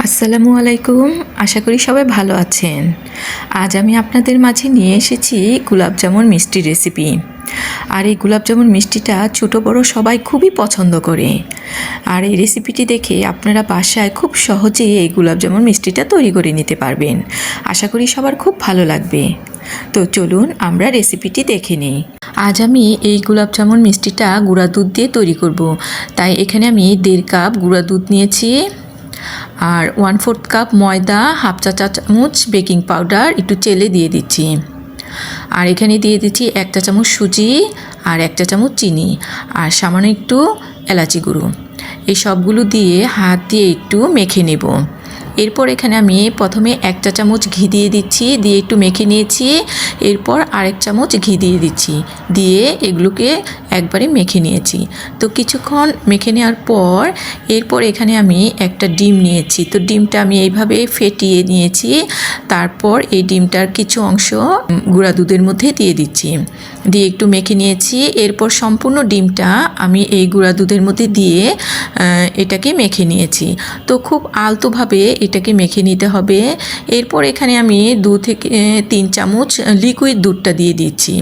আসসালামু আলাইকুম। আশা করি সবাই ভালো আছেন। আজ আমি আপনাদের মাঝে নিয়ে এসেছি গোলাপ জামুন মিষ্টি রেসিপি। আর এই গোলাপ জামুন মিষ্টিটা ছোটো বড়ো সবাই খুবই পছন্দ করে। আর এই রেসিপিটি দেখে আপনারা বাসায় খুব সহজেই এই গোলাপ জামুন মিষ্টিটা তৈরি করে নিতে পারবেন। আশা করি সবার খুব ভালো লাগবে। তো চলুন আমরা রেসিপিটি দেখে নিই। আজ আমি এই গোলাপ জামুন মিষ্টিটা গুঁড়া দুধ দিয়ে তৈরি করব। তাই এখানে আমি 1.5 কাপ গুঁড়া দুধ নিয়েছি, আর 1/4 কাপ ময়দা, হাফ চা চামচ বেকিং পাউডার একটু চেলে দিয়ে দিচ্ছি। আর এখানে দিয়ে দিচ্ছি 1 চা চামচ সুজি আর 1 চা চামচ চিনি আর সামান্য একটু এলাচি গুঁড়ো। এই সবগুলো দিয়ে হাত দিয়ে একটু মেখে নেব। এরপর এখানে আমি প্রথমে 1 চা চামচ ঘি দিয়ে দিচ্ছি, দিয়ে একটু মেখে নিয়েছি। এরপর আরেক চামচ ঘি দিয়ে দিচ্ছি, দিয়ে এগুলোকে একবারে মেখে নিয়েছি। তো কিছুক্ষণ মেখে নেওয়ার পর এরপর এখানে আমি একটা ডিম নিয়েছি। তো ডিমটা আমি এইভাবে ফেটিয়ে নিয়েছি। তারপর এই ডিমটার কিছু অংশ গুঁড়া দুধের মধ্যে দিয়ে দিচ্ছি, দিয়ে একটু মেখে নিয়েছি। এরপর সম্পূর্ণ ডিমটা আমি এই গুঁড়া দুধের মধ্যে দিয়ে এটাকে মেখে নিয়েছি। তো খুব আলতোভাবে এটাকে মেখে নিতে হবে। এরপর এখানে আমি 2 থেকে 3 চামচ লিকুইড দুধটা দিয়ে দিচ্ছি,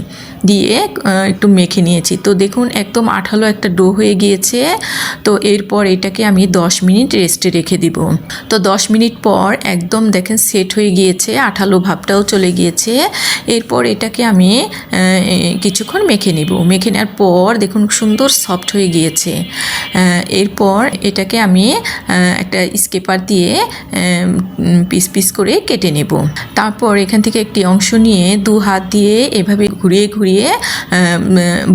দিয়ে একটু মেখে নিয়েছি। তো দেখুন একদম আঠালো একটা ডো হয়ে গিয়েছে। তো এরপর এটাকে আমি 10 মিনিট রেস্টে রেখে দিব। তো 10 মিনিট পর একদম দেখেন সেট হয়ে গিয়েছে, আঠালো ভাবটাও চলে গিয়েছে। এরপর এটাকে আমি কিছুক্ষণ মেখে নেব। মেখে নেওয়ার পর দেখুন সুন্দর সফট হয়ে গিয়েছে। এরপর এটাকে আমি একটা স্কেপার দিয়ে পিস পিস করে কেটে নেব। তারপর এখান থেকে একটি অংশ নিয়ে 2 হাত দিয়ে এভাবে ঘুরিয়ে ঘুরিয়ে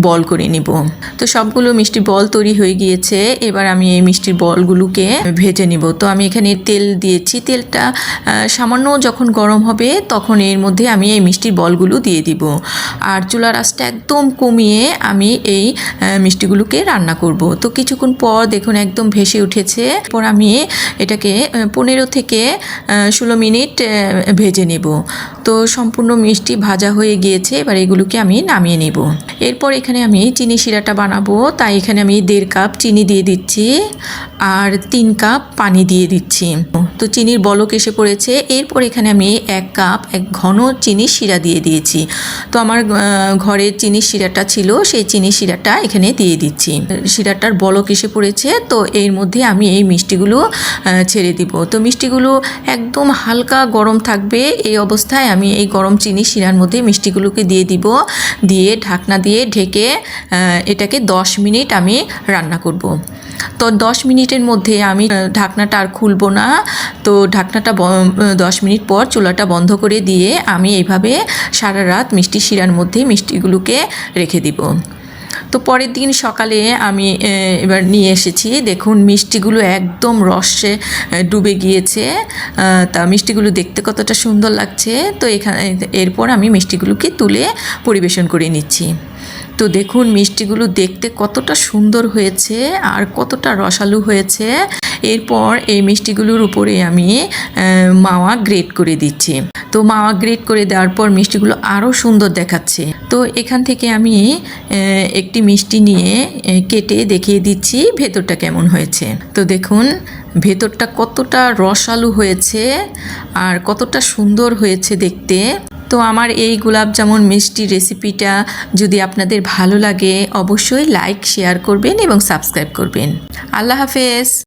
বল করে নেব। তো সবগুলো মিষ্টি বল তৈরি হয়ে গিয়েছে। এবার আমি এই মিষ্টির বলগুলোকে ভেজে নেব। তো আমি এখানে তেল দিয়েছি, তেলটা সামান্য যখন গরম হবে তখন এর মধ্যে আমি এই মিষ্টির বলগুলো দিয়ে দিব। আর চুলার আঁচটা একদম কমিয়ে আমি এই মিষ্টিগুলোকে রান্না করব। তো কিছুক্ষণ পর দেখুন একদম ভেসে উঠেছে। পর আমি এটাকে 15 থেকে 16 মিনিট ভেজে নেব। তো সম্পূর্ণ মিষ্টি ভাজা হয়ে গিয়েছে। এবার এগুলোকে আমি নামিয়ে নেব। এরপর এখানে আমি চিনি শিরাটা বানাবো, তাই এখানে আমি 1.5 কাপ চিনি দিয়ে দিচ্ছি আর 3 কাপ পানি দিয়ে দিচ্ছি। তো চিনির বলক এসে পড়েছে। এরপর এখানে আমি 1 কাপ ঘন চিনি শিরা দিয়ে দিয়েছি। তো আমার ঘরে চিনি শিরাটা ছিল, সেই চিনি শিরাটা এখানে দিয়ে দিচ্ছি। শিরাটার বলক এসে পড়েছে। তো এর মধ্যে আমি এই মিষ্টিগুলো ছেড়ে দিব। তো মিষ্টিগুলো একদম হালকা গরম থাকবে, এই অবস্থায় আমি এই গরম চিনি শিরার মধ্যে মিষ্টিগুলোকে দিয়ে দিব। দিয়ে ঢাকনা দিয়ে ঢেকে এটাকে 10 মিনিট আমি রান্না করব। তো 10 মিনিটের মধ্যে আমি ঢাকনাটা আর খুলবো না। তো ঢাকনাটা 10 মিনিট পর চুলাটা বন্ধ করে দিয়ে আমি এইভাবে সারা রাত মিষ্টি শিরার মধ্যে মিষ্টিগুলোকে রেখে দিব। তো পরের দিন সকালে আমি এবার নিয়ে এসেছি। দেখুন মিষ্টিগুলো একদম রসে ডুবে গিয়েছে। তা মিষ্টিগুলো দেখতে কতটা সুন্দর লাগছে। তো এরপর আমি মিষ্টিগুলোকে তুলে পরিবেশন করে নিচ্ছি। তো দেখুন মিষ্টিগুলো দেখতে কতটা সুন্দর হয়েছে আর কতটা রসালো হয়েছে। এরপর এই মিষ্টিগুলোর উপরে আমি মাওয়া গ্রেট করে দিচ্ছি। তো মাওয়া গ্রেট করে দেওয়ার পর মিষ্টিগুলো আরও সুন্দর দেখাচ্ছে। তো এখান থেকে আমি একটি মিষ্টি নিয়ে কেটে দেখিয়ে দিচ্ছি ভেতরটা কেমন হয়েছে। তো দেখুন ভেতরটা কতটা রসালো হয়েছে আর কতটা সুন্দর হয়েছে দেখতে। তো আমার এই গোলাপ জামুন মিষ্টি রেসিপিটা যদি আপনাদের ভালো লাগে অবশ্যই লাইক শেয়ার করবেন এবং সাবস্ক্রাইব করবেন। আল্লাহ হাফেজ।